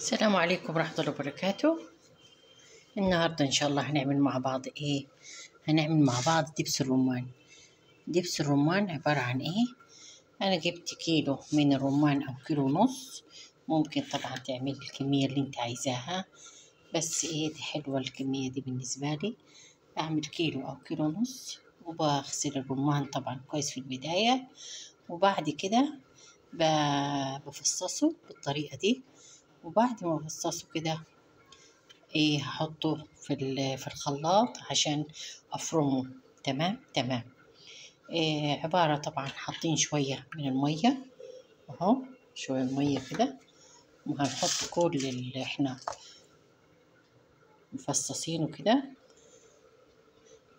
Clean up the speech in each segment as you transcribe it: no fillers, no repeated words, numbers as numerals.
السلام عليكم ورحمة الله وبركاته. النهاردة إن شاء الله هنعمل مع بعض هنعمل مع بعض دبس الرمان. دبس الرمان عبارة عن أنا جبت كيلو من الرمان أو كيلو ونص. ممكن طبعا تعمل الكمية اللي انت عايزاها، بس دي حلوة الكمية دي بالنسبة لي. بعمل كيلو أو كيلو ونص، وبغسل الرمان طبعا كويس في البداية، وبعد كده بفصصه بالطريقة دي. وبعد ما افصصه كده هحطه في الخلاط عشان افرمه. تمام. عبارة طبعا حاطين شوية من المية اهو، شوية مية كده، وهنحط كل اللي احنا مفصصينه كده.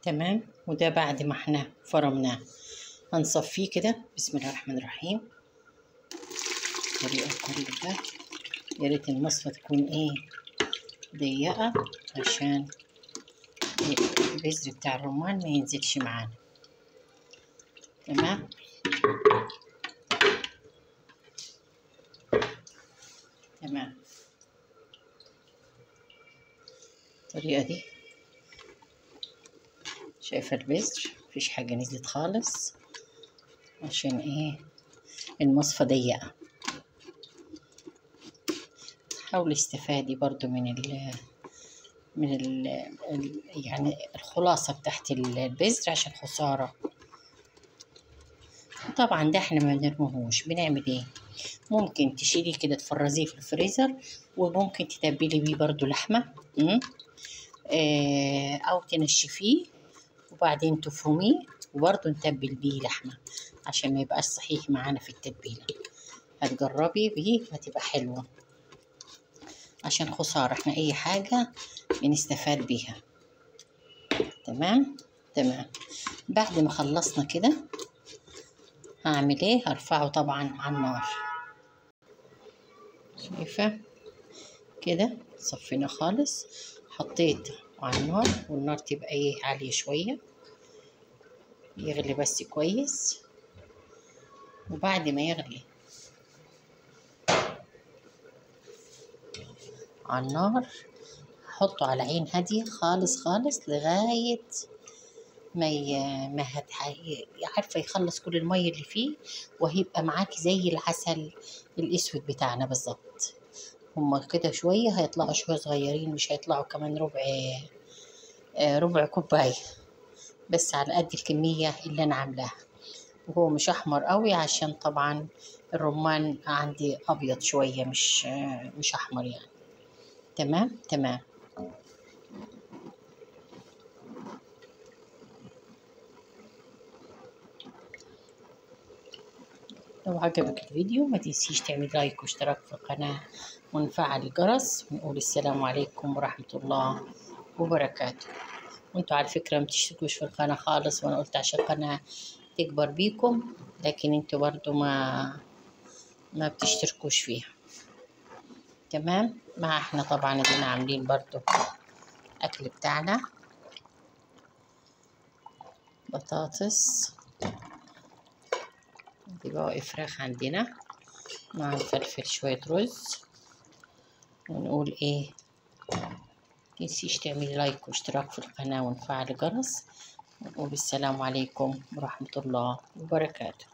تمام. وده بعد ما احنا فرمناه هنصفيه كده. بسم الله الرحمن الرحيم. طريقة كويسة، يا ريت المصفى تكون ضيقة عشان البذر بتاع الرمان ما ينزلش معانا. تمام. الطريقة دي شايفة البذر مفيش حاجة نزلت خالص عشان المصفى ضيقة. حاولي استفادي برضو من يعني الخلاصة بتاعت البذر عشان خسارة. طبعا ده احنا ما بنرموهوش، بنعمل ممكن تشيليه كده تفرزيه في الفريزر، وممكن تتبلي بيه برضو لحمة او تنشفيه وبعدين تفرميه وبرضو نتبل بيه لحمة عشان ما يبقاش صحيح معانا في التتبيلة. هتجربي بيه هتبقى حلوة، عشان خسارة احنا اي حاجة بنستفاد بيها. تمام. بعد ما خلصنا كده هعمل هرفعه طبعا على النار. شايفة كده صفينا خالص، حطيت على النار، والنار تبقى عالية شوية، يغلي بس كويس. وبعد ما يغلي على النار هحطه على عين هادية خالص لغاية ما عارفة يخلص كل المية اللي فيه، وهيبقى معاكي زي العسل الاسود بتاعنا بالظبط. هما كده شوية هيطلعوا شوية صغيرين، مش هيطلعوا كمان ربع كوباية، بس على قد الكمية اللي انا عاملاها. وهو مش احمر قوي عشان طبعا الرمان عندي ابيض شوية، مش احمر يعني. تمام. لو عجبك الفيديو ما تنسيش تعمل لايك واشتراك في القناة ونفعل الجرس، ونقول السلام عليكم ورحمة الله وبركاته. وانتوا على فكرة ما بتشتركوش في القناة خالص، وانا قلت عشان القناة تكبر بيكم، لكن انتوا برضو ما بتشتركوش فيها. تمام. مع احنا طبعا ادينا عاملين برضو اكل بتاعنا، بطاطس، دي بقى فراخ عندنا مع الفلفل، شوية رز. ونقول متنسيش تعملي لايك واشتراك في القناة ونفعل الجرس، ونقول السلام عليكم ورحمة الله وبركاته.